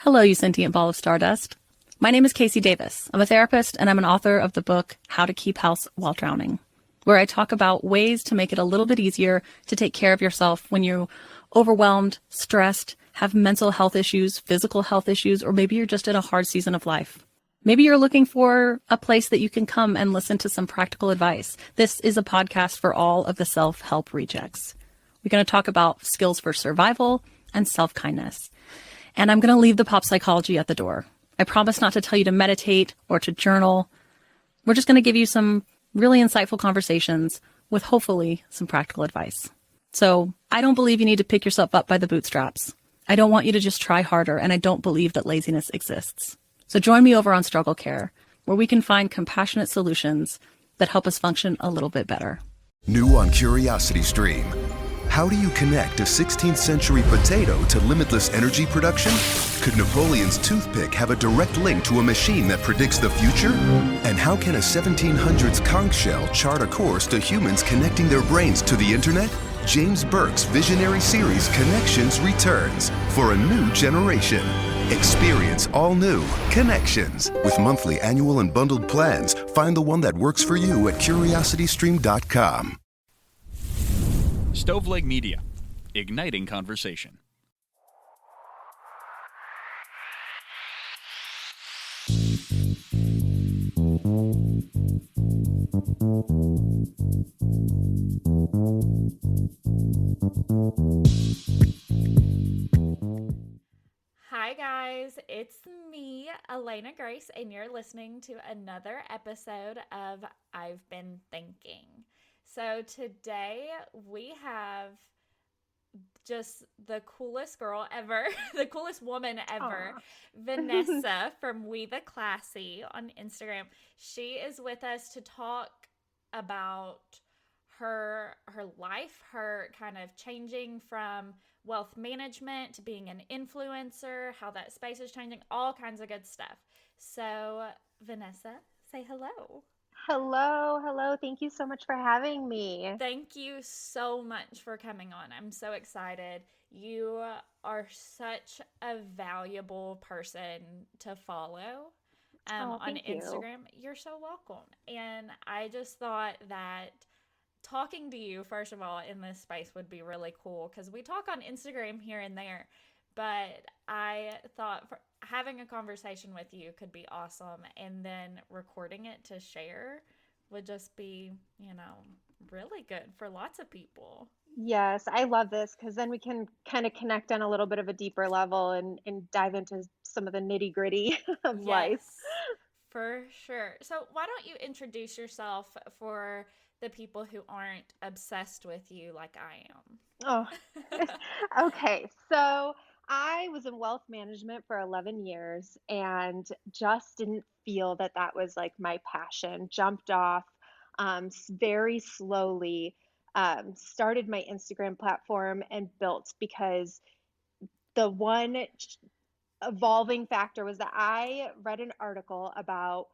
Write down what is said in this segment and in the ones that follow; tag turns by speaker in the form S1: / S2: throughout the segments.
S1: Hello, you sentient ball of stardust. My name is Casey Davis. I'm a therapist and I'm an author of the book How to Keep House While Drowning, where I talk about ways to make it a little bit easier to take care of yourself when you're overwhelmed, stressed, have mental health issues, physical health issues, or maybe you're just in a hard season of life. Maybe you're looking for a place that you can come and listen to some practical advice. This is a podcast for all of the self-help rejects. We're going to talk about skills for survival and self-kindness. And I'm going to leave the pop psychology at the door. I promise not to tell you to meditate or to journal. We're just going to give you some really insightful conversations with hopefully some practical advice. So I don't believe you need to pick yourself up by the bootstraps. I don't want you to just try harder, and I don't believe that laziness exists. So join me over on Struggle Care, where we can find compassionate solutions that help us function a little bit better.
S2: New on Curiosity Stream. How do you connect a 16th century potato to limitless energy production? Could Napoleon's toothpick have a direct link to a machine that predicts the future? And how can a 1700s conch shell chart a course to humans connecting their brains to the internet? James Burke's visionary series Connections returns for a new generation. Experience all new Connections. With monthly, annual, and bundled plans, find the one that works for you at curiositystream.com.
S3: Stoveleg Media, igniting conversation.
S4: Hi guys, it's me, Elena Grace, and you're listening to another episode of I've Been Thinking. So today we have just the coolest girl ever, the coolest woman ever, Venessa from We the Classy on Instagram. She is with us to talk about her life, her kind of changing from wealth management to being an influencer, how that space is changing, all kinds of good stuff. So Venessa, say hello.
S5: Hello. Thank you so much for having me.
S4: Thank you so much for coming on. I'm so excited. You are such a valuable person to follow on Instagram. You're so welcome. And I just thought that talking to you, first of all, in this space would be really cool because we talk on Instagram here and there, but I thought having a conversation with you could be awesome, and then recording it to share would just be, really good for lots of people.
S5: Yes, I love this because then we can kind of connect on a little bit of a deeper level and dive into some of the nitty gritty of life.
S4: For sure. So why don't you introduce yourself for the people who aren't obsessed with you like I am?
S5: Oh, okay. So I was in wealth management for 11 years and just didn't feel that was like my passion. Jumped off very slowly, started my Instagram platform and built because the one evolving factor was that I read an article about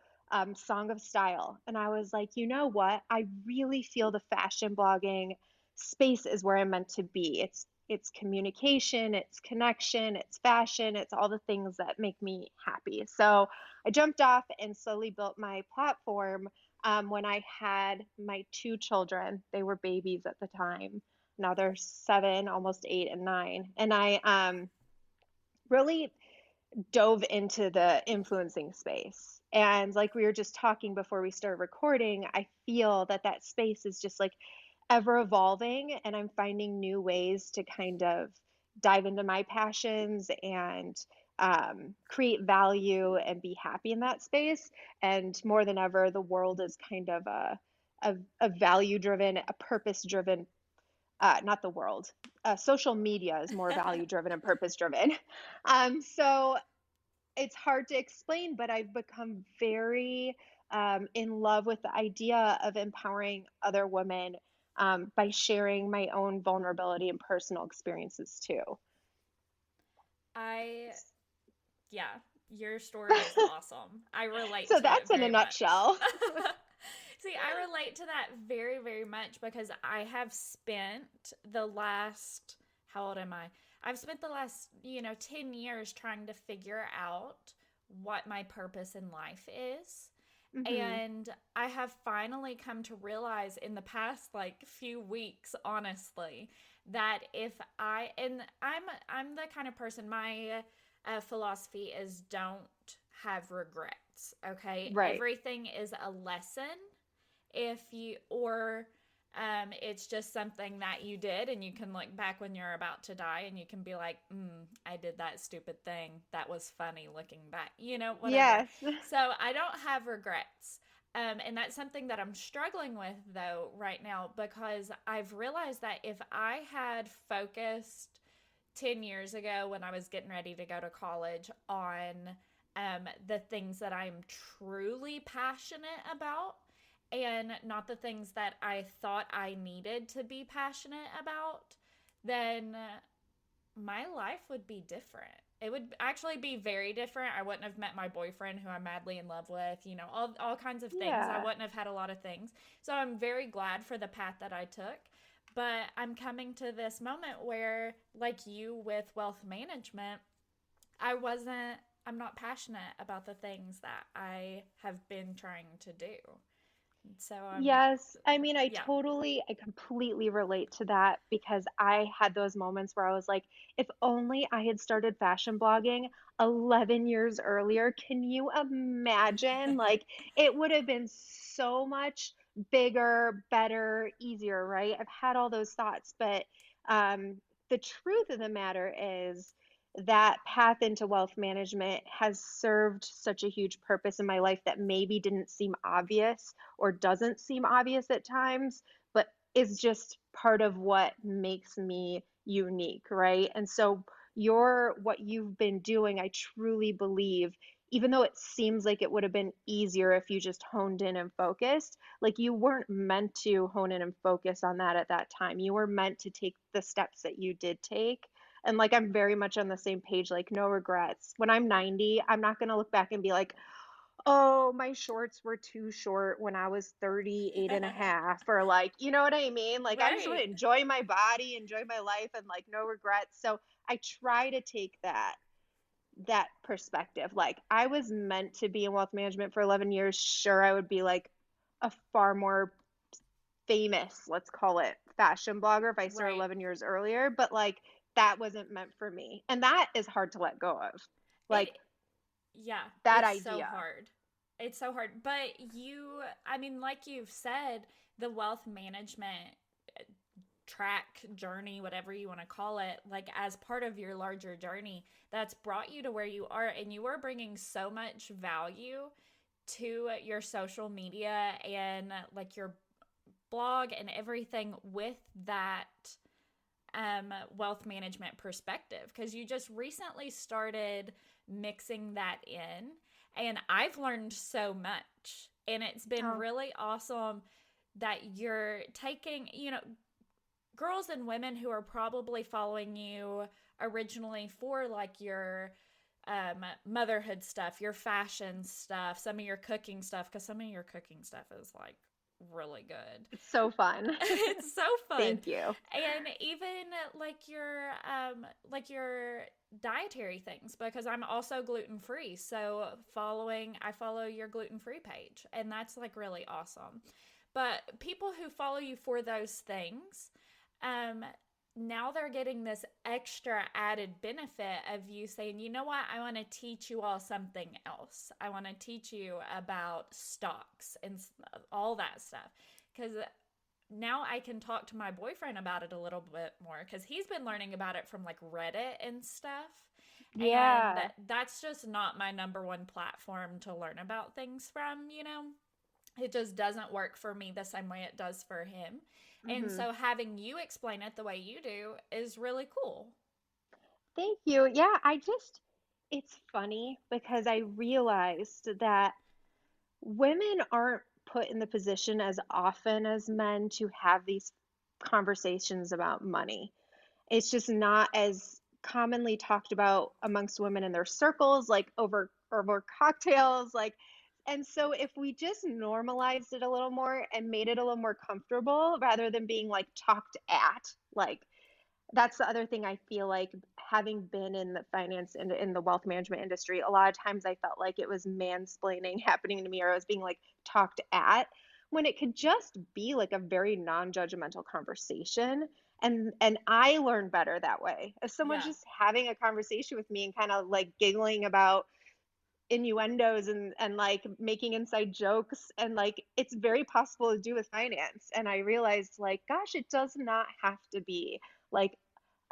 S5: Song of Style. And I was like, you know what? I really feel the fashion blogging space is where I'm meant to be. It's communication, it's connection, it's fashion, it's all the things that make me happy. So I jumped off and slowly built my platform when I had my two children. They were babies at the time. Now they're 7, almost 8 and 9. And I really dove into the influencing space. And like we were just talking before we started recording, I feel that space is just like ever evolving, and I'm finding new ways to kind of dive into my passions and create value and be happy in that space. And more than ever, the world is kind of a value driven, a purpose driven. Not the world. Social media is more value driven and purpose driven. So it's hard to explain, but I've become very in love with the idea of empowering other women by sharing my own vulnerability and personal experiences too.
S4: Your story is awesome. I relate to
S5: So
S4: it
S5: that's in a
S4: very
S5: nutshell.
S4: much. See, I relate to that very, very much because I have spent the last, how old am I? I've spent the last, 10 years trying to figure out what my purpose in life is.
S5: Hmm.
S4: And I have finally come to realize in the past like few weeks, honestly, that if I and I'm the kind of person, my philosophy is don't have regrets. Okay,
S5: Right.
S4: everything is a lesson. If you or it's just something that you did, and you can look back when you're about to die, and you can be like, I did that stupid thing. That was funny looking back, whatever.
S5: Yes.
S4: So I don't have regrets. And that's something that I'm struggling with, though, right now, because I've realized that if I had focused 10 years ago when I was getting ready to go to college on the things that I'm truly passionate about and not the things that I thought I needed to be passionate about, then my life would be different. It would actually be very different. I wouldn't have met my boyfriend who I'm madly in love with, all kinds of things. I
S5: Yeah.
S4: wouldn't have had a lot of things. So I'm very glad for the path that I took. But I'm coming to this moment where, like you with wealth management, I wasn't, I'm not passionate about the things that I have been trying to do. So
S5: Yes. I mean,
S4: yeah,
S5: I completely relate to that because I had those moments where I was like, if only I had started fashion blogging 11 years earlier. Can you imagine? Like, it would have been so much bigger, better, easier, right? I've had all those thoughts, but um, the truth of the matter is that path into wealth management has served such a huge purpose in my life that maybe didn't seem obvious or doesn't seem obvious at times, but is just part of what makes me unique, right? And so what you've been doing, I truly believe, even though it seems like it would have been easier if you just honed in and focused, like you weren't meant to hone in and focus on that at that time. You were meant to take the steps that you did take. And like I'm very much on the same page, like no regrets. When I'm 90, I'm not going to look back and be like, oh, my shorts were too short when I was 38 and a half, or like, you know what I mean? Like, I just want
S4: right,
S5: to enjoy my body, enjoy my life, and like, no regrets. So I try to take that perspective. Like, I was meant to be in wealth management for 11 years. Sure, I would be like a far more famous, let's call it, fashion blogger if I started
S4: right.
S5: 11 years earlier, but like, that wasn't meant for me. And that is hard to let go of. Like,
S4: It, yeah,
S5: that
S4: it's so
S5: idea.
S4: hard. It's so hard. But I mean, like you've said, the wealth management track journey, whatever you want to call it, like as part of your larger journey, that's brought you to where you are. And you are bringing so much value to your social media and like your blog and everything with that wealth management perspective, because you just recently started mixing that in, and I've learned so much, and it's been
S5: Oh,
S4: really awesome that you're taking, girls and women who are probably following you originally for like your motherhood stuff, your fashion stuff, some of your cooking stuff, because some of your cooking stuff is like really good.
S5: it's so fun.
S4: It's so fun.
S5: Thank you.
S4: And even like your dietary things, because I'm also gluten free. So I follow your gluten free page, and that's like really awesome. But people who follow you for those things, um now they're getting this extra added benefit of you saying, you know what, I want to teach you all something else. I want to teach you about stocks and all that stuff. Because now I can talk to my boyfriend about it a little bit more, because he's been learning about it from like Reddit and stuff. And
S5: Yeah.
S4: that's just not my number one platform to learn about things from. It just doesn't work for me the same way it does for him. And
S5: Hmm.
S4: so having you explain it the way you do is really cool.
S5: Thank you. Yeah, it's funny because I realized that women aren't put in the position as often as men to have these conversations about money. It's just not as commonly talked about amongst women in their circles, like over cocktails, like, and so if we just normalized it a little more and made it a little more comfortable rather than being like talked at, like that's the other thing I feel like, having been in the finance and in the wealth management industry, a lot of times I felt like it was mansplaining happening to me, or I was being like talked at, when it could just be like a very non-judgmental conversation. And I learn better that way. If someone's
S4: Yeah.
S5: just having a conversation with me and kind of like giggling about innuendos and like making inside jokes, and like it's very possible to do with finance. And I realized, like, gosh, it does not have to be like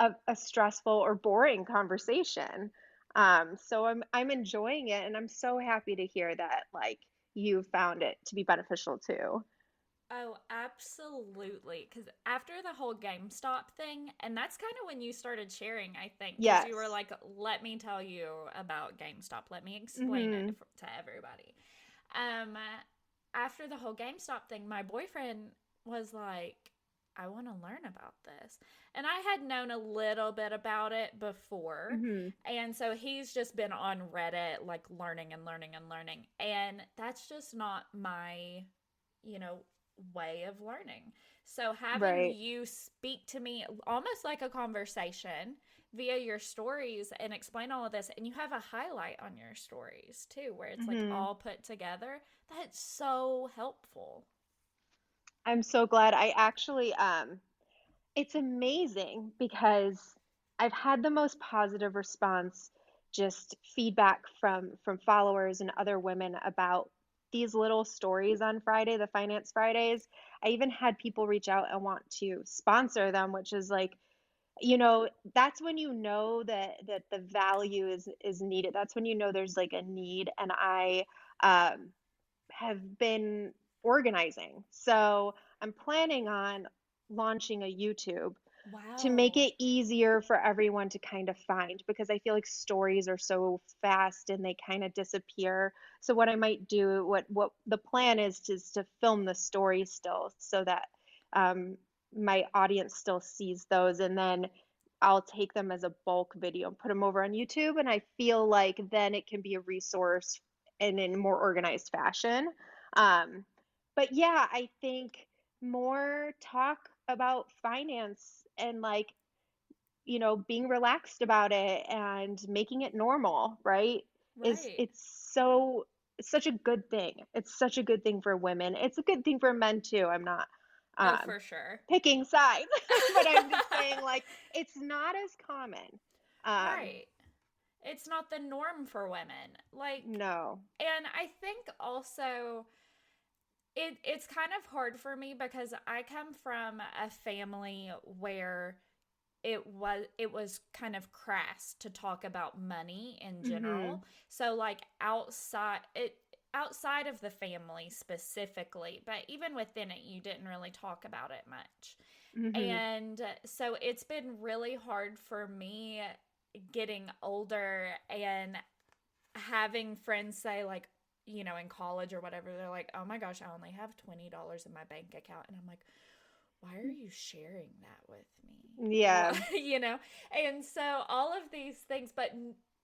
S5: a stressful or boring conversation. So I'm enjoying it, and I'm so happy to hear that like you found it to be beneficial too.
S4: Oh, absolutely. Because after the whole GameStop thing, and that's kind of when you started sharing, I think, because you were
S5: Yes.
S4: like, let me tell you about GameStop. Let me explain it
S5: Hmm.
S4: to everybody. Um, After the whole GameStop thing, my boyfriend was like, I want to learn about this. And I had known a little bit about it before.
S5: Hmm.
S4: And so he's just been on Reddit, like learning and learning and learning. And that's just not my, you know, way of learning. So having
S5: Right.
S4: you speak to me almost like a conversation via your stories and explain all of this, and you have a highlight on your stories too where it's like
S5: Hmm.
S4: all put together, that's so helpful.
S5: I'm so glad. I actually it's amazing because I've had the most positive response, just feedback from followers and other women about these little stories on Friday, the Finance Fridays. I even had people reach out and want to sponsor them, which is like, that's when you know that the value is needed. That's when you know there's like a need. And I um have been organizing. So I'm planning on launching a YouTube to make
S4: Wow.
S5: it easier for everyone to kind of find, because I feel like stories are so fast and they kind of disappear. So what I might do, what the plan is to film the story still, so that um, my audience still sees those, and then I'll take them as a bulk video and put them over on YouTube. And I feel like then it can be a resource and in more organized fashion. Um, but yeah, I think more talk about finance and like, being relaxed about it and making it normal, right? Is
S4: Right.
S5: it's such a good thing. It's such a good thing for women. It's a good thing for men too. I'm not
S4: Oh,
S5: um
S4: for sure.
S5: picking sides, but I'm just saying, like, it's not as common. Um
S4: Right. It's not the norm for women. Like,
S5: no.
S4: and I think also it's kind of hard for me because I come from a family where it was kind of crass to talk about money in
S5: Mhm.
S4: general. So like outside of the family specifically, but even within it you didn't really talk about it much.
S5: Mhm.
S4: And so it's been really hard for me getting older and having friends say like, in college or whatever, they're like, "Oh my gosh, I only have $20 in my bank account." And I'm like, "Why are you sharing that with me?"
S5: Yeah.
S4: What, And so all of these things, but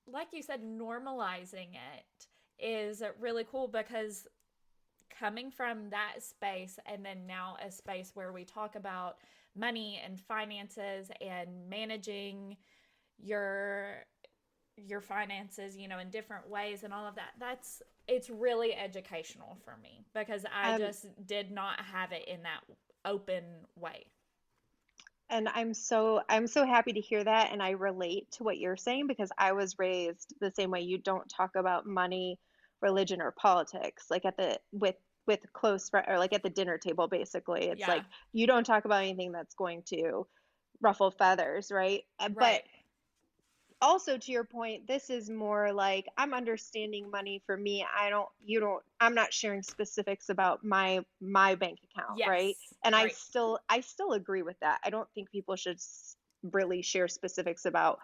S4: like you said, normalizing it is really cool because coming from that space and then now a space where we talk about money and finances and managing your finances, in different ways and all of that. It's really educational for me because I
S5: Um
S4: just did not have it in that open way.
S5: and I'm so happy to hear that, and I relate to what you're saying because I was raised the same way. You don't talk about money, religion, or politics like at the with close friend, or like at the dinner table. Basically, it's
S4: Yeah,
S5: like you don't talk about anything that's going to ruffle feathers, right? But
S4: right.
S5: also, to your point, this is more like I'm understanding money for me. I'm not sharing specifics about my bank account, right?
S4: Yes,
S5: And I
S4: right.
S5: still I still agree with that. I don't think people should really share specifics about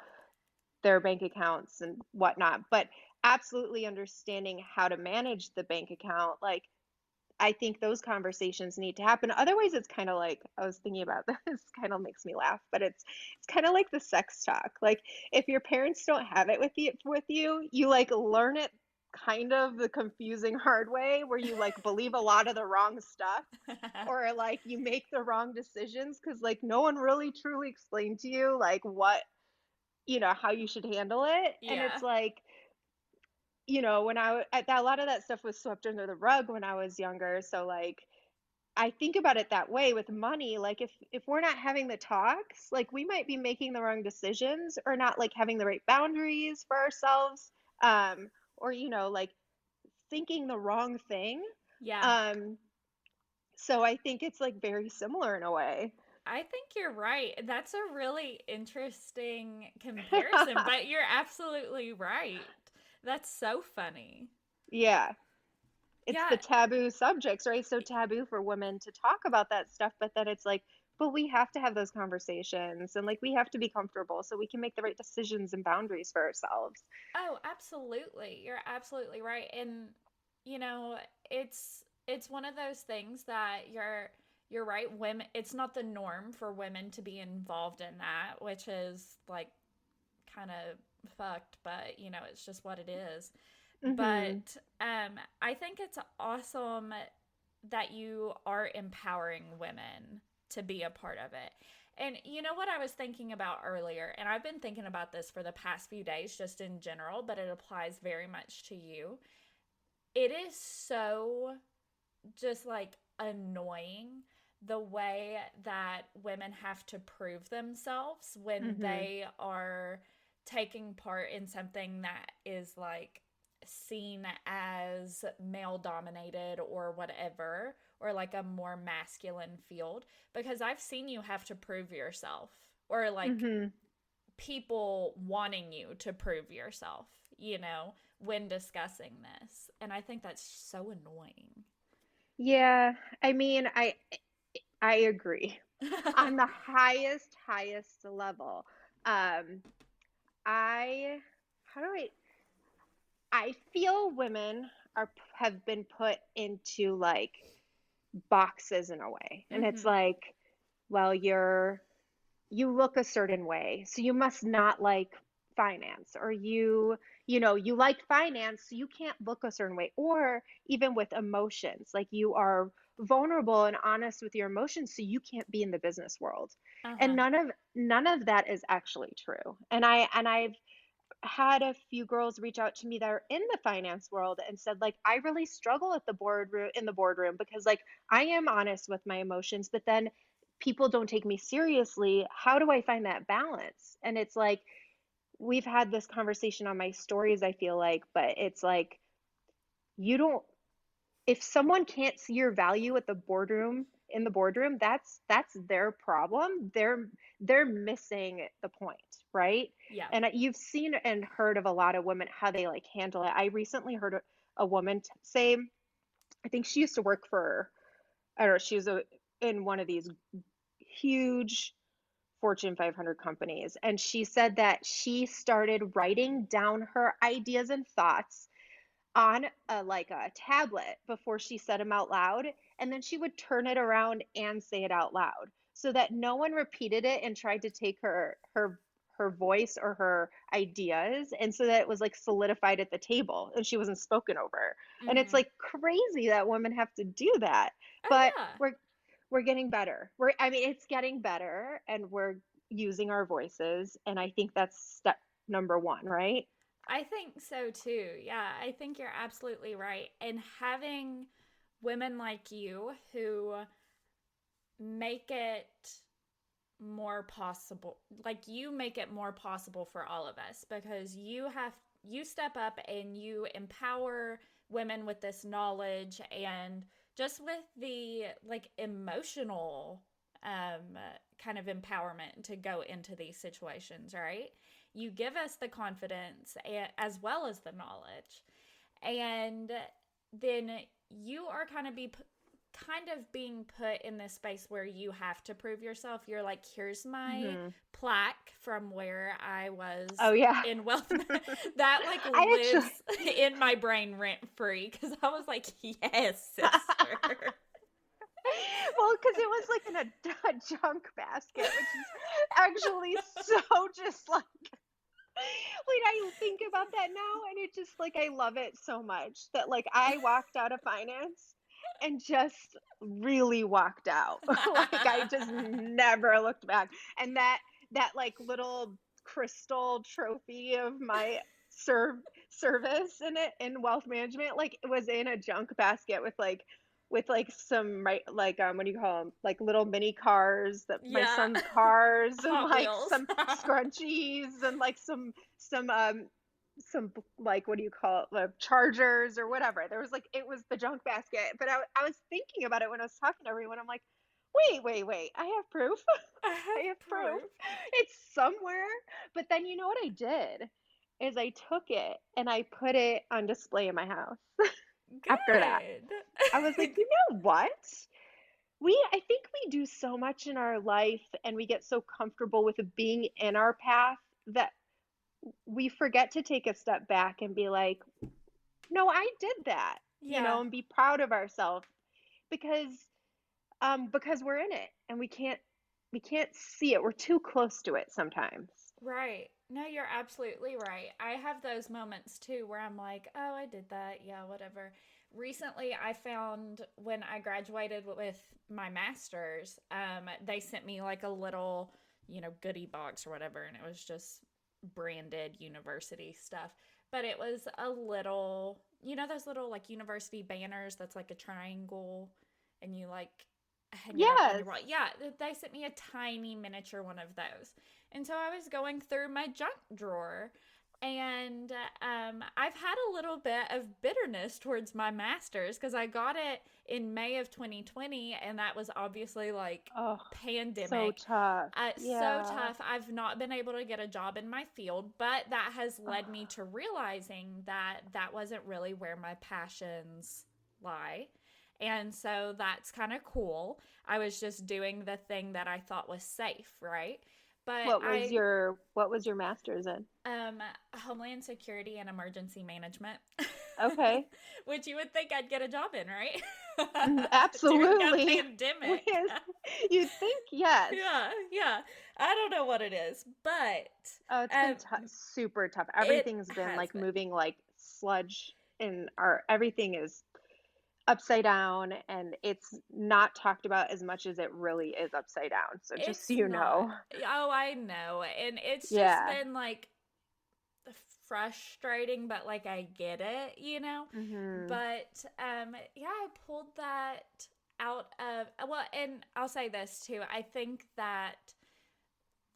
S5: their bank accounts and whatnot, but absolutely understanding how to manage the bank account, like, I think those conversations need to happen. Otherwise, it's kind of like, I was thinking about this, kind of makes me laugh, but it's kind of like the sex talk. Like, if your parents don't have it with you, you like learn it kind of the confusing hard way where you like believe a lot of the wrong stuff or like you make the wrong decisions because like no one really truly explained to you like what, how you should handle it. And
S4: Yeah.
S5: it's like, when a lot of that stuff was swept under the rug when I was younger. So like, I think about it that way with money. Like if we're not having the talks, like we might be making the wrong decisions or not like having the right boundaries for ourselves. Or like thinking the wrong thing.
S4: Yeah.
S5: Um, so I think it's like very similar in a way.
S4: I think you're right. That's a really interesting comparison, but you're absolutely right. That's so funny.
S5: Yeah. It's
S4: Yeah.
S5: the taboo subjects, right? So taboo for women to talk about that stuff, but then it's like, but we have to have those conversations and like we have to be comfortable so we can make the right decisions and boundaries for ourselves.
S4: Oh, absolutely. You're absolutely right. And you know, it's one of those things that you're right. Women, it's not the norm for women to be involved in that, which is like kind of fucked, but it's just what it is.
S5: Hmm.
S4: But I think it's awesome that you are empowering women to be a part of it. And you know what I was thinking about earlier, and I've been thinking about this for the past few days just in general, but it applies very much to you. It is so just like annoying the way that women have to prove themselves when
S5: Hmm.
S4: they are taking part in something that is like seen as male dominated or whatever, or like a more masculine field, because I've seen you have to prove yourself, or like
S5: Hmm.
S4: people wanting you to prove yourself, when discussing this. And I think that's so annoying.
S5: Yeah. I mean, I agree on the highest level. Um, I how do I feel women have been put into like boxes in a way. And it's
S4: Mhm.
S5: like, well, you look a certain way, so you must not like finance, or you like finance, so you can't look a certain way, or even with emotions, like you are vulnerable and honest with your emotions, so you can't be in the business world. And
S4: Uh-huh.
S5: none of that is actually true. I've had a few girls reach out to me that are in the finance world and said like I really struggle at the boardroom in the boardroom because like I am honest with my emotions, but then people don't take me seriously. How do I find that balance? And it's like we've had this conversation on my stories, I feel like, but it's like you don't if someone can't see your value at the boardroom in the boardroom, that's their problem. They're missing the point, right?
S4: Yeah.
S5: And you've seen and heard of a lot of women how they like handle it. I recently heard a woman say, I think she used to work for, I don't know, she was in one of these huge Fortune 500 companies, and she said that she started writing down her ideas and thoughts on a tablet before she said them out loud, and then she would turn it around and say it out loud so that no one repeated it and tried to take her voice or her ideas, and so that it was like solidified at the table and she wasn't spoken over. And it's
S4: Mhm.
S5: like crazy that women have to do that.
S4: Oh
S5: But
S4: yeah.
S5: we're getting better. I mean, it's getting better, and we're using our voices, and I think that's step number one, right?
S4: I think so too. Yeah, I think you're absolutely right. And having women like you who make it more possible, like you make it more possible for all of us, because you step up and you empower women with this knowledge and just with the like emotional um kind of empowerment to go into these situations, right? You give us the confidence as well as the knowledge, and then you are kind of being put in this space where you have to prove yourself. You're like, here's my
S5: Hmm.
S4: plaque from where I
S5: Oh
S4: was
S5: yeah.
S4: in wealth that like
S5: I actually
S4: lives in my brain rent free, because I was like, yes, sister.
S5: well, because it was like in a junk basket, which is actually so just like Like, I think about that now, and it just, like, I love it so much that, like, I walked out of finance and just really walked out. Like, I just never looked back. And that, like, little crystal trophy of my service in it in wealth management, like, it was in a junk basket with, like, some, right, like, what do you call them? Like, little mini cars, that my
S4: Yeah.
S5: son's cars, and,
S4: Hot
S5: like,
S4: Wheels.
S5: some scrunchies, and, like, some, like, what do you call it, chargers or whatever. There was, like, it was the junk basket, but I was thinking about it when I was talking to everyone. I'm like, wait, I have proof.
S4: I
S5: I
S4: have
S5: have proof.
S4: proof.
S5: It's somewhere. But then you know what I did is I took it and I put it on display in my house after that.
S4: Good.
S5: I was like, you know what? I think we do so much in our life and we get so comfortable with being in our path that we forget to take a step back and be like, no, I did that,
S4: Yeah.
S5: and be proud of ourselves because because we're in it and we can't see it. We're too close to it sometimes.
S4: Right. No, you're absolutely right. I have those moments too where I'm like, oh, I did that. Yeah, whatever. Recently, I found when I graduated with my master's, they sent me like a little, goodie box or whatever, and it was just branded university stuff. But it was a little, those little like university banners that's like a triangle and you like hang it up on
S5: Yes.
S4: your wall. Yeah, they sent me a tiny miniature one of those. And so I was going through my junk drawer and I've had a little bit of bitterness towards my master's because I got it in May of 2020 and that was obviously like
S5: Oh, so
S4: pandemic.
S5: tough.
S4: So
S5: Yeah.
S4: tough. I've not been able to get a job in my field, but that has led me to realizing that that wasn't really where my passions lie. And so that's kind of cool. I was just doing the thing that I thought was safe, right? But
S5: What was your master's in?
S4: um Homeland Security and Emergency Management,
S5: Okay.
S4: which you would think I'd get a job in, right? During a
S5: Absolutely.
S4: pandemic.
S5: With you'd think yes.
S4: Yeah, yeah. I don't know what it is, but
S5: Oh, it's been
S4: um,
S5: super tough.
S4: it
S5: Everything's been
S4: has
S5: like
S4: been.
S5: moving like sludge in our everything is upside down and it's not talked about as much as it really is upside down. So just so
S4: It's
S5: you
S4: not.
S5: know.
S4: Oh, I know. And it's just
S5: Yeah.
S4: been like frustrating, but like I get it.
S5: Mhm.
S4: But yeah, I pulled that out of, well, and I'll say this too. I think that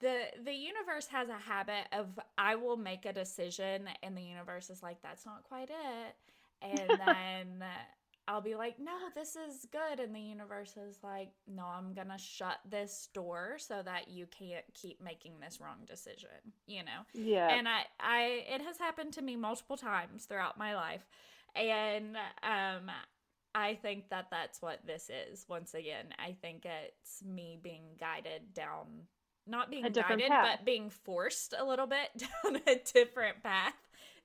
S4: the universe has a habit of I will make a decision and the universe is like that's not quite it. And then I'll be like, no, this is good. And the universe is like, no, I'm going to shut this door so that you can't keep making this wrong decision.
S5: Yeah.
S4: And it has happened to me multiple times throughout my life. And, I think that that's what this is. Once again, I think it's me being guided down, not
S5: A
S4: being
S5: different
S4: guided,
S5: path.
S4: but being forced a little bit down a different path.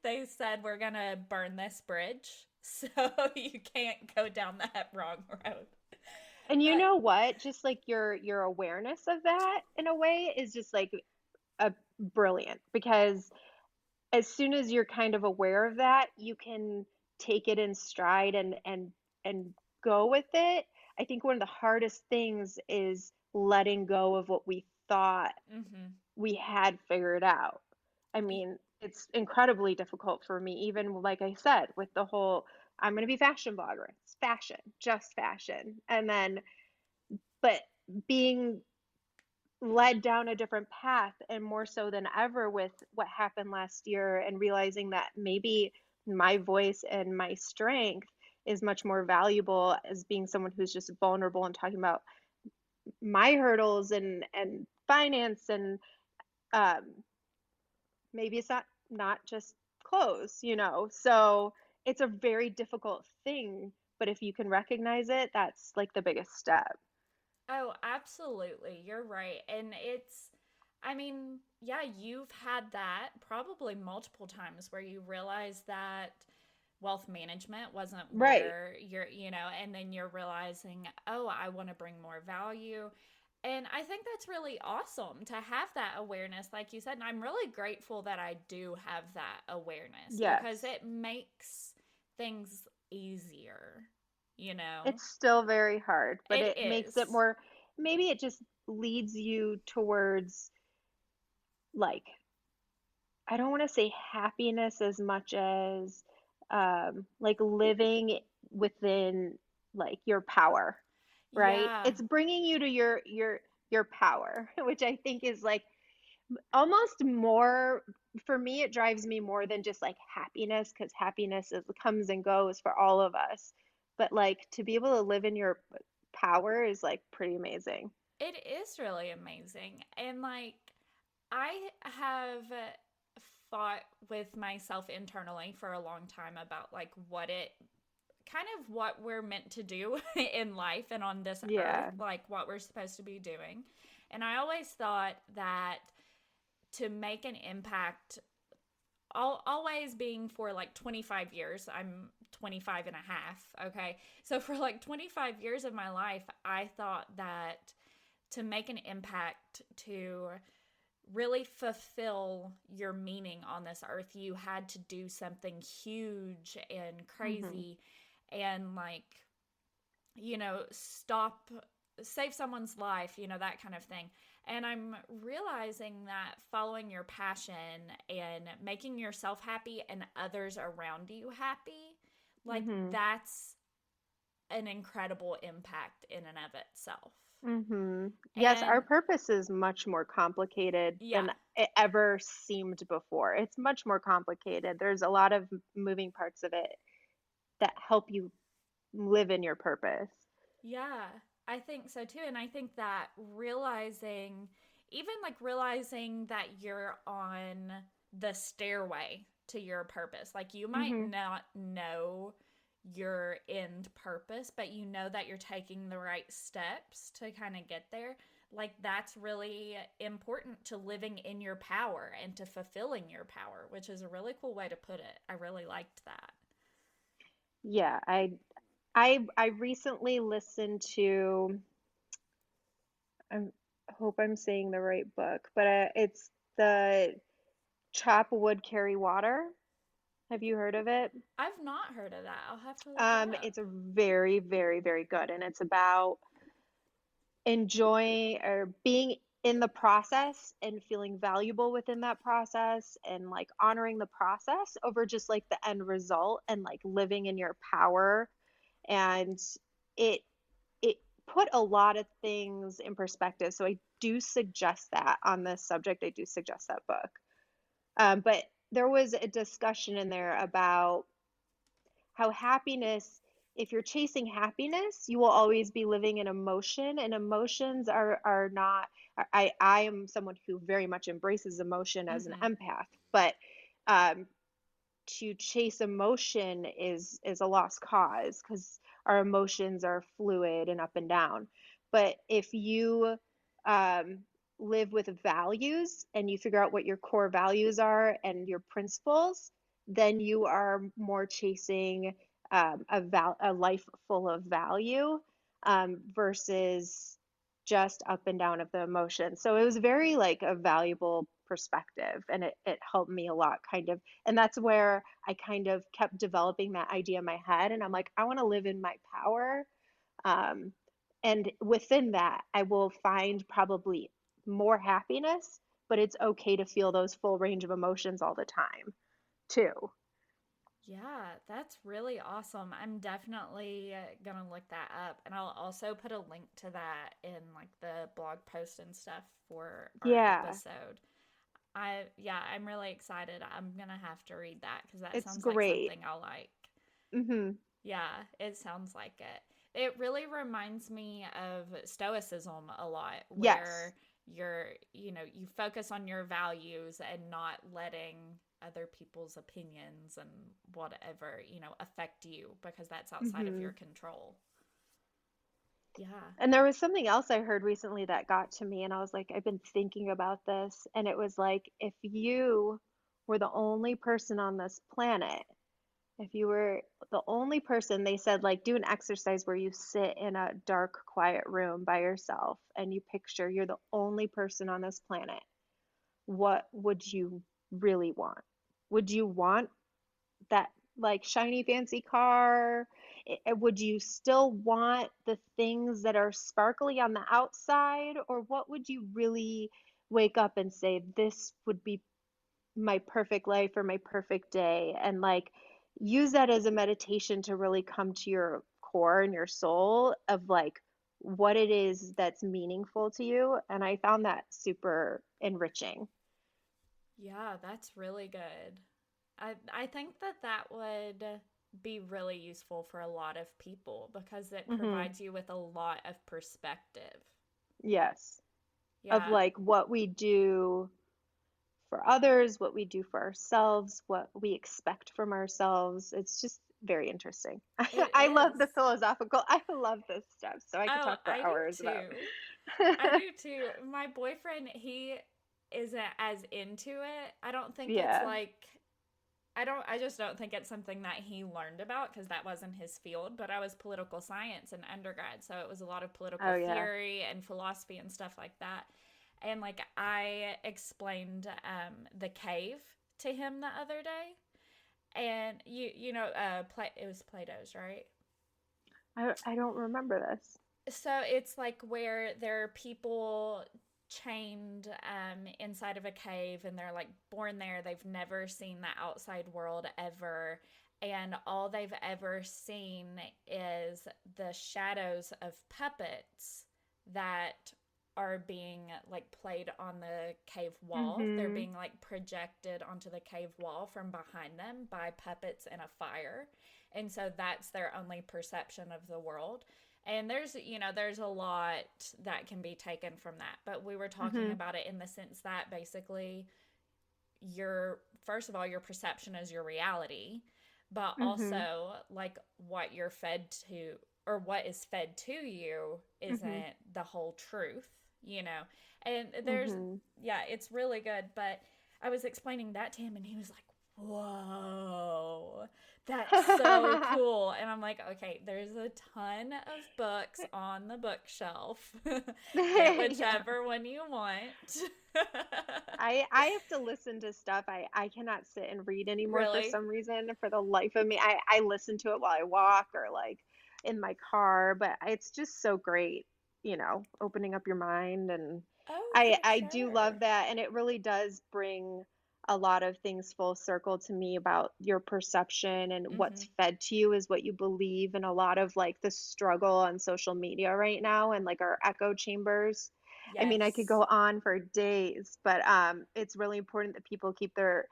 S4: They said, we're going to burn this bridge. So you can't go down that wrong road.
S5: And you
S4: But
S5: know what? Just like your awareness of that in a way is just like a brilliant because as soon as you're kind of aware of that, you can take it in stride and go with it. I think one of the hardest things is letting go of what we thought
S4: mm-hmm.
S5: we had figured out. I mean, it's incredibly difficult for me, even like I said, with the whole I'm going to be fashion blogger. It's fashion, just fashion. And then, but being led down a different path and more so than ever with what happened last year and realizing that maybe my voice and my strength is much more valuable as being someone who's just vulnerable and talking about my hurdles and finance and um, maybe it's not just clothes, so it's a very difficult thing, but if you can recognize it, that's like the biggest step.
S4: Oh, absolutely. You're right. And I mean, yeah, you've had that probably multiple times where you realize that wealth management wasn't
S5: Right.
S4: where and then you're realizing, oh, I want to bring more value. And I think that's really awesome to have that awareness, like you said. And I'm really grateful that I do have that awareness because
S5: Yes.
S4: it makes things easier, you know?
S5: It's still very hard, but
S4: It
S5: it makes it
S4: is.
S5: more, maybe it just leads you towards like, I don't want to say happiness as much as like living within like your power, right?
S4: Yeah.
S5: It's bringing you to your power, which I think is like almost more, for me it drives me more than just like happiness, because happiness is, comes and goes for all of us, but like to be able to live in your power is like pretty amazing.
S4: It is really amazing. And like, I have fought with myself internally for a long time about like what it kind of what we're meant to do in life and on this earth,
S5: Yeah.
S4: like what we're supposed to be doing. And I always thought that to make an impact, always being for like 25 years, I'm 25 and a half, okay? So for like 25 years of my life, I thought that to make an impact, to really fulfill your meaning on this earth, you had to do something huge and
S5: Hmm.
S4: crazy and like, stop, save someone's life, that kind of thing. And I'm realizing that following your passion and making yourself happy and others around you happy, like
S5: Hmm.
S4: that's an incredible impact in and of itself.
S5: Hmm. Yes, our
S4: And
S5: purpose is much more complicated
S4: yeah,
S5: than it ever seemed before. It's much more complicated. There's a lot of moving parts of it that help you live in your purpose.
S4: yeah, I think so too. And I think that even like realizing that you're on the stairway to your purpose, like you might
S5: Hmm.
S4: not know your end purpose, but you know that you're taking the right steps to kind of get there. Like that's really important to living in your power and to fulfilling your power, which is a really cool way to put it. I really liked that.
S5: Yeah, I recently listened to, I hope I'm saying the right book, but it's the Chop Wood Carry Water. Have you heard of it?
S4: I've not heard of that. I'll have to look it up.
S5: It's a very, very, very good, and it's about enjoying or being in the process and feeling valuable within that process and like honoring the process over just like the end result and like living in your power. And it it put a lot of things in perspective. So I do suggest that on this subject. I do suggest that book. But there was a discussion in there about how happiness, if you're chasing happiness, you will always be living in emotion, and emotions are not, I am someone who very much embraces emotion as an
S4: Mm-hmm.
S5: empath, but um to chase emotion is a lost cause, because our emotions are fluid and up and down. But if you um, live with values and you figure out what your core values are and your principles, then you are more chasing a life full of value, versus just up and down of the emotions. So it was very like a valuable perspective, and it helped me a lot, kind of. And that's where I kind of kept developing that idea in my head. And I'm like, I want to live in my power. Um, and within that, I will find probably more happiness, but it's okay to feel those full range of emotions all the time, too.
S4: Yeah, that's really awesome. I'm definitely gonna look that up, and I'll also put a link to that in like the blog post and stuff for our
S5: Yeah,
S4: episode. I'm really excited. I'm gonna have to read that because that
S5: it's
S4: sounds like
S5: great.
S4: something I'll like.
S5: Hmm.
S4: Yeah, it sounds like it. It really reminds me of Stoicism a lot,
S5: Yes.
S4: where you focus on your values and not letting other people's opinions and whatever, affect you because that's outside of
S5: Hmm.
S4: your control. Yeah.
S5: And there was something else I heard recently that got to me, and I was like, I've been thinking about this. And it was like, if you were the only person on this planet if you were the only person, they said, like, do an exercise where you sit in a dark, quiet room by yourself and you picture you're the only person on this planet. What would you really want? Would you want that like shiny fancy car? Would you still want the things that are sparkly on the outside? Or what would you really wake up and say, this would be my perfect life or my perfect day? And like use that as a meditation to really come to your core and your soul of like what it is that's meaningful to you. And I found that super enriching.
S4: Yeah, that's really good. I think that that would be really useful for a lot of people because it
S5: Hmm.
S4: provides you with a lot of perspective.
S5: Yes. Of
S4: Yeah,
S5: like what we do for others, what we do for ourselves, what we expect from ourselves. It's just very interesting.
S4: it
S5: I love the
S4: is.
S5: philosophical. I love this stuff, so I could
S4: Oh,
S5: talk for
S4: I do
S5: hours about.
S4: too. I do too. My boyfriend, he isn't as into it. I don't think it's
S5: Yeah.
S4: like I just don't think it's something that he learned about because that wasn't his field, but I was political science in undergrad, so it was a lot of political
S5: Oh yeah.
S4: theory and philosophy and stuff like that. And like I explained the cave to him the other day, and it was Plato's, right?
S5: I don't remember this.
S4: So it's like where there are people chained inside of a cave and they're like born there. They've never seen the outside world ever. And all they've ever seen is the shadows of puppets that are being like played on the cave wall. They're
S5: Hmm.
S4: being like projected onto the cave wall from behind them by puppets in a fire. And so that's their only perception of the world. And there's a lot that can be taken from that. But we were talking
S5: Hmm.
S4: about it in the sense that basically your first of all, your perception is your reality, but
S5: Hmm.
S4: also like what you're fed to or what is fed to you
S5: Hmm.
S4: isn't the whole truth, you know. And there's
S5: Hmm.
S4: yeah, it's really good, but I was explaining that to him and he was like, "Whoa, that's so cool." And I'm like, "Okay, there's a ton of books on the bookshelf. Get
S5: Yeah.
S4: whichever one you want."
S5: I have to listen to stuff. I cannot sit and read anymore for
S4: Really?
S5: some reason. For the life of me, I listen to it while I walk or like in my car. But it's just so great, opening up your mind. And
S4: Oh,
S5: I
S4: for
S5: I do love
S4: sure.
S5: that, and it really does bring a lot of things full circle to me about your perception and
S4: Mm-hmm.
S5: what's fed to you is what you believe, and a lot of like the struggle on social media right now and like our echo chambers. I mean, I could
S4: Yes.
S5: go on for days, but it's really important that people keep their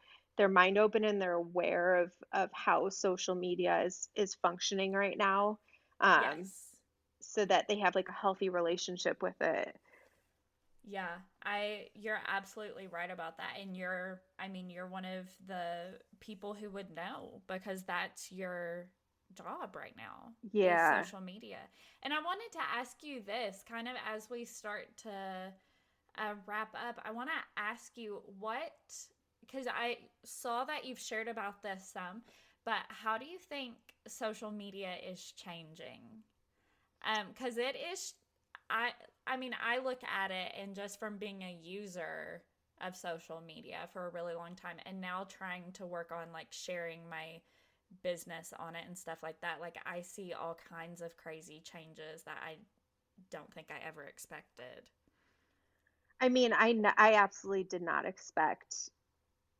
S5: mind open and they're aware of how social media is functioning right now, um,
S4: Yes.
S5: so that they have like a healthy relationship with it.
S4: Yeah. You're absolutely right about that. And you're one of the people who would know because that's your job right now is
S5: Yeah.
S4: social media. And I wanted to ask you this kind of as we start to wrap up. I want to ask you because I saw that you've shared about this some, but how do you think social media is changing? Because it is, I, I mean, I look at it and just from being a user of social media for a really long time and now trying to work on like sharing my business on it and stuff like that, like I see all kinds of crazy changes that I don't think I ever expected.
S5: I mean, I absolutely did not expect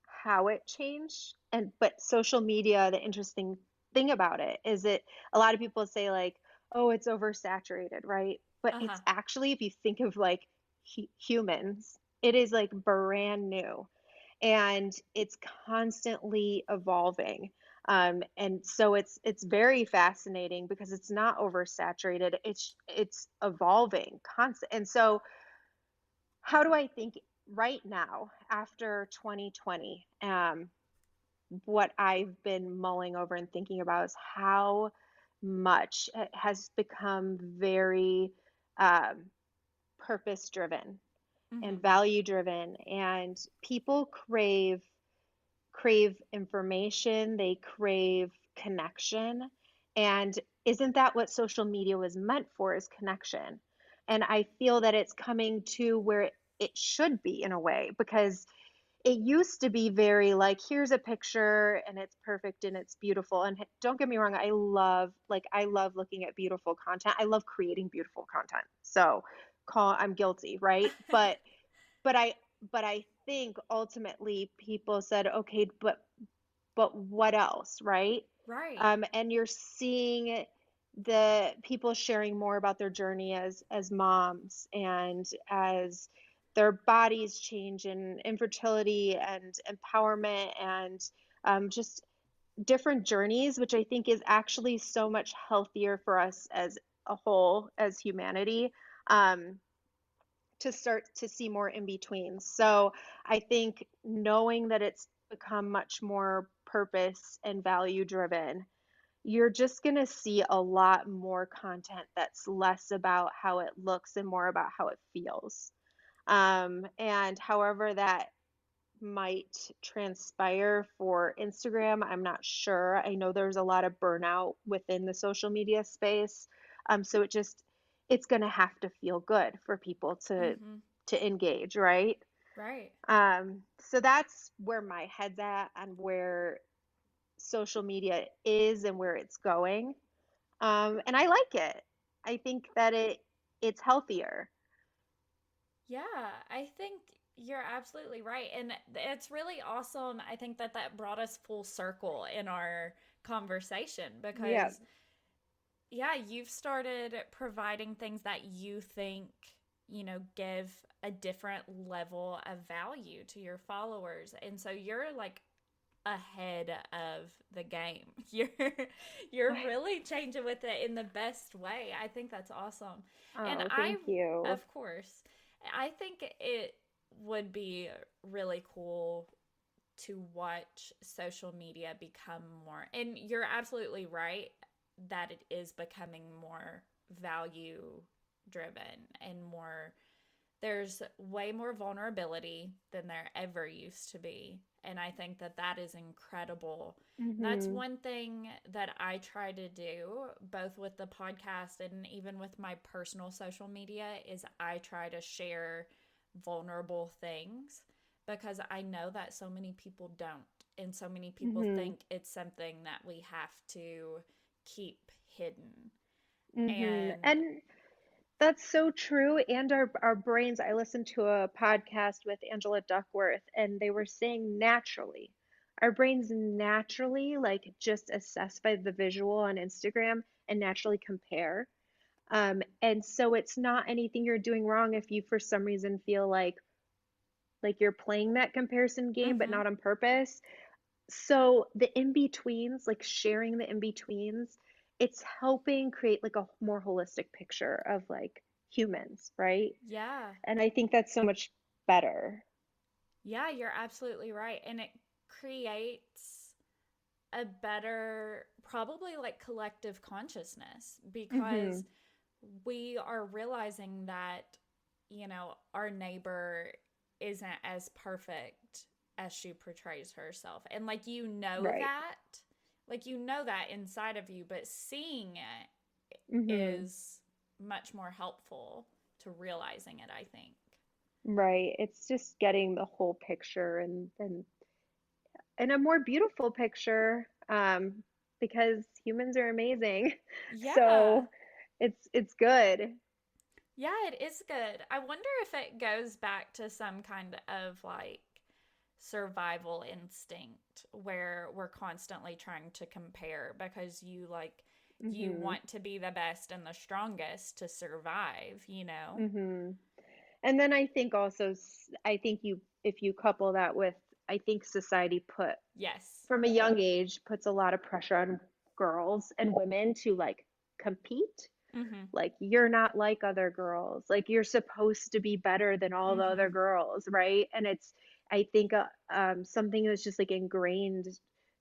S5: how it changed. And but social media, the interesting thing about it is it a lot of people say like, oh, it's oversaturated, right? But
S4: Uh huh.
S5: it's actually, if you think of like humans, it is like brand new and it's constantly evolving. And so it's very fascinating because it's not oversaturated. It's evolving constant. And so how do I think right now after 2020? What I've been mulling over and thinking about is how much it has become very um, purpose driven
S4: Mm hmm.
S5: and value driven, and people crave information, they crave connection. And isn't that what social media was meant for, is connection? And I feel that it's coming to where it should be in a way, because it used to be very like, here's a picture and it's perfect and it's beautiful. And don't get me wrong, I love looking at beautiful content. I love creating beautiful content. So I'm guilty, right? But I but I think ultimately people said, okay, but what else, right?
S4: Right.
S5: And you're seeing the people sharing more about their journey as moms, and as their bodies change, and infertility and empowerment, and just different journeys, which I think is actually so much healthier for us as a whole, as humanity. Um, to start to see more in between. So I think knowing that it's become much more purpose and value driven, you're just going to see a lot more content that's less about how it looks and more about how it feels. And however that might transpire for Instagram, I'm not sure. I know there's a lot of burnout within the social media space. So it's going to have to feel good for people
S4: Mm-hmm.
S5: to engage, right?
S4: Right.
S5: So that's where my head's at, and where social media is and where it's going. And I like it. I think that it's healthier.
S4: Yeah, I think you're absolutely right. And it's really awesome. I think that that brought us full circle in our conversation
S5: Yeah.
S4: because, yeah, you've started providing things that you think, give a different level of value to your followers. And so you're like ahead of the game. You're really changing with it in the best way. I think that's awesome. And
S5: Oh, thank you.
S4: of course, I think it would be really cool to watch social media become more, and you're absolutely right that it is becoming more value driven and more, there's way more vulnerability than there ever used to be. And I think that that is incredible. And that's
S5: Hmm.
S4: one thing that I try to do, both with the podcast and even with my personal social media, is I try to share vulnerable things because I know that so many people don't. And so many people
S5: Hmm.
S4: think it's something that we have to keep hidden.
S5: Hmm.
S4: And
S5: And that's so true. And our brains, I listened to a podcast with Angela Duckworth, and they were saying naturally, our brains naturally like just assess by the visual on Instagram and naturally compare. And so it's not anything you're doing wrong if you for some reason feel like you're playing that comparison game, but
S4: mm-hmm.
S5: not on purpose. So the in-betweens, like sharing the in-betweens, it's helping create like a more holistic picture of like humans, right?
S4: Yeah.
S5: And I think that's so much better.
S4: Yeah, you're absolutely right. And it creates a better, probably like collective consciousness
S5: Hmm.
S4: because we are realizing that, our neighbor isn't as perfect as she portrays herself. And
S5: Right.
S4: like you know that inside of you, but seeing it
S5: Hmm.
S4: is much more helpful to realizing it, I think.
S5: Right. It's just getting the whole picture, and a more beautiful picture, because humans are amazing.
S4: Yeah.
S5: So it's good.
S4: Yeah, it is good. I wonder if it goes back to some kind of like survival instinct where we're constantly trying to compare because you
S5: Hmm.
S4: want to be the best and the strongest to survive, you know?
S5: Hmm. And then I think also, I think if you couple that with, I think society
S4: Yes.
S5: from a young age, puts a lot of pressure on girls and women to like compete.
S4: Mhm.
S5: Like, you're not like other girls. Like, you're supposed to be better than all the other
S4: Mhm.
S5: girls, right? And I think, something that's just like ingrained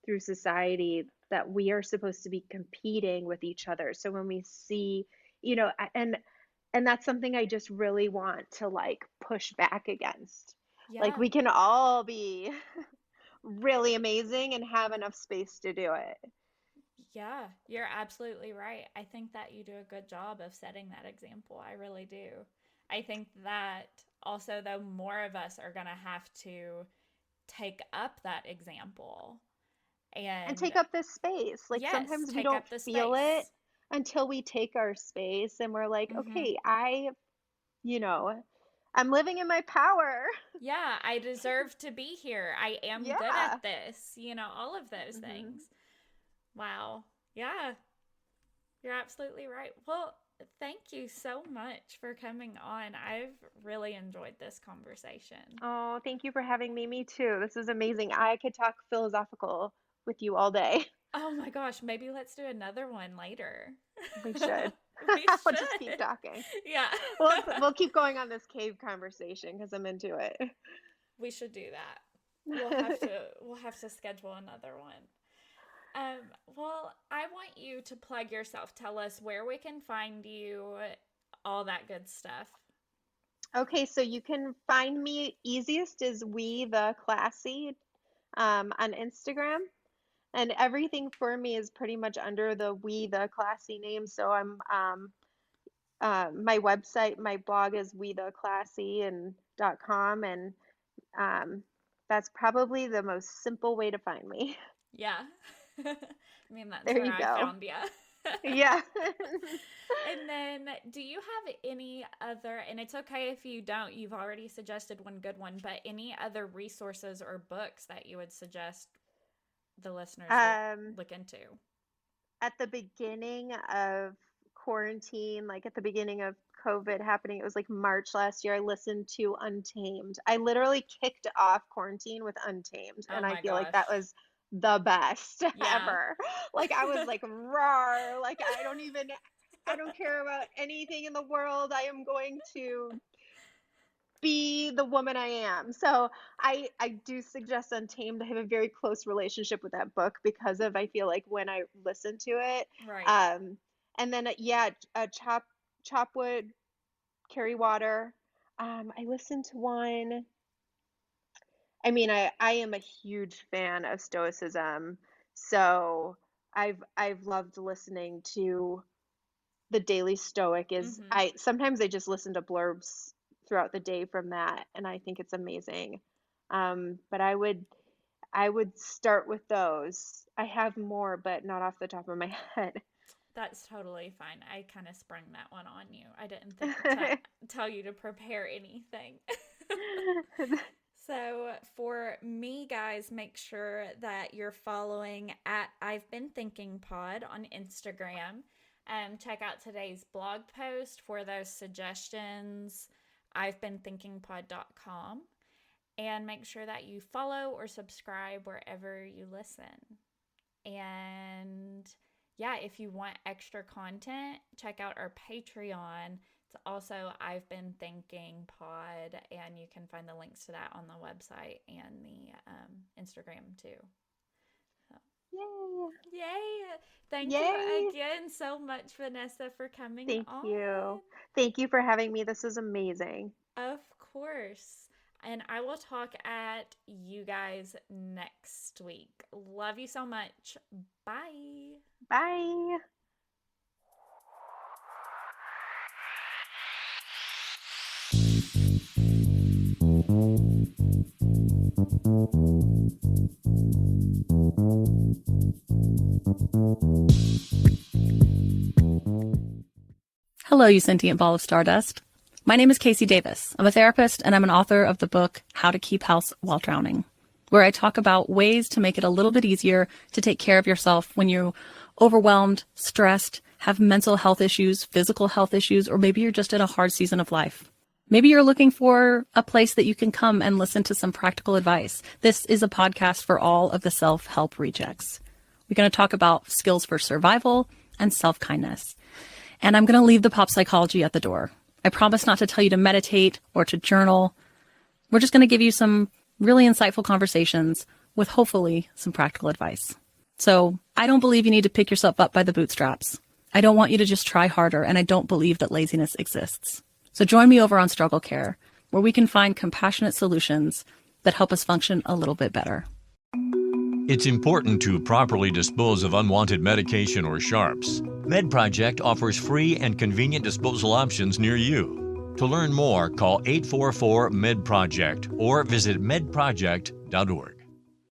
S5: through society, that we are supposed to be competing with each other. So when we see, and that's something I just really want to like push back against. Like,
S4: Yeah.
S5: we can all be really amazing and have enough space to do it.
S4: Yeah, you're absolutely right. I think that you do a good job of setting that example. I really do. I think that also, though, more of us are going to have to take up that example
S5: And
S4: and,
S5: take up this space. Like
S4: yes,
S5: sometimes we
S4: take
S5: don't
S4: up the
S5: feel it
S4: space.
S5: until we take our space and we're like,
S4: Hmm.
S5: okay, you know, I'm living in my power.
S4: Yeah, I deserve to be here. I am good
S5: Yeah.
S4: at this. All of those
S5: Hmm.
S4: things. Wow. Yeah, you're absolutely right. Well, thank you so much for coming on. I've really enjoyed this conversation.
S5: Oh, thank you for having me. Me too. This is amazing. I could talk philosophical with you all day.
S4: Oh my gosh, maybe let's do another one later.
S5: We should.
S4: We
S5: We'll just keep
S4: should.
S5: talking.
S4: Yeah.
S5: We'll keep going on this cave conversation because I'm into it.
S4: We should do that. We'll have to schedule another one. Um, well, I want you to plug yourself. Tell us where we can find you, all that good stuff.
S5: Okay, so you can find me easiest is We the Classy on Instagram. And everything for me is pretty much under the We the Classy name. So my website, my blog is we the classy and .com, and um, that's probably the most simple way to find me.
S4: Yeah. I mean, that's
S5: There
S4: where
S5: you
S4: I
S5: go.
S4: found you.
S5: Yeah.
S4: And then, do you have any other, and it's okay if you don't, you've already suggested one good one, but any other resources or books that you would suggest the listeners
S5: um,
S4: look into?
S5: at the beginning of quarantine, like at the beginning of COVID happening, it was like March last year, I listened to Untamed. I literally kicked off quarantine with Untamed,
S4: Oh
S5: and I
S4: my
S5: feel like that
S4: gosh.
S5: was the best
S4: Yeah.
S5: ever. Like I was like roar, like I don't care about anything in the world. I am going to be the woman I am. So I do suggest Untamed. I have a very close relationship with that book because of I feel like when I listen to it.
S4: Right.
S5: Um and then yeah, chop wood, carry water. I listened to one. I mean, I am a huge fan of Stoicism, so I've loved listening to the Daily Stoic. Is
S4: Mm-hmm.
S5: I sometimes I just listen to blurbs throughout the day from that, and I think it's amazing. But I would start with those. I have more, but not off the top of my head.
S4: That's totally fine. I kind of sprung that one on you. I didn't tell you to prepare anything. So, for me, guys, make sure that you're following at I've Been Thinking Pod on Instagram. Check out today's blog post for those suggestions, I'vebeenthinkingpod.com. And make sure that you follow or subscribe wherever you listen. And yeah, if you want extra content, check out our Patreon. It's also I've Been Thinking Pod, and you can find the links to that on the website and the Instagram too. So,
S5: Yay!
S4: yay! Thank you
S5: Yay!
S4: again so much, Venessa, for coming
S5: Thank
S4: on.
S5: you. Thank you for having me. This is amazing.
S4: Of course. And I will talk at you guys next week. Love you so much. Bye.
S5: Bye.
S1: Hello, you sentient ball of stardust. My name is Casey Davis. I'm a therapist and I'm an author of the book How to Keep House While Drowning, where I talk about ways to make it a little bit easier to take care of yourself when you're overwhelmed, stressed, have mental health issues, physical health issues, or maybe you're just in a hard season of life. Maybe you're looking for a place that you can come and listen to some practical advice. This is a podcast for all of the self-help rejects. We're going to talk about skills for survival and self-kindness. And I'm going to leave the pop psychology at the door. I promise not to tell you to meditate or to journal. We're just going to give you some really insightful conversations with hopefully some practical advice. So I don't believe you need to pick yourself up by the bootstraps. I don't want you to just try harder, and I don't believe that laziness exists. So join me over on Struggle Care, where we can find compassionate solutions that help us function a little bit better.
S6: It's important to properly dispose of unwanted medication or sharps. MedProject offers free and convenient disposal options near you. To learn more, call 844-MED-PROJECT or visit medproject.org.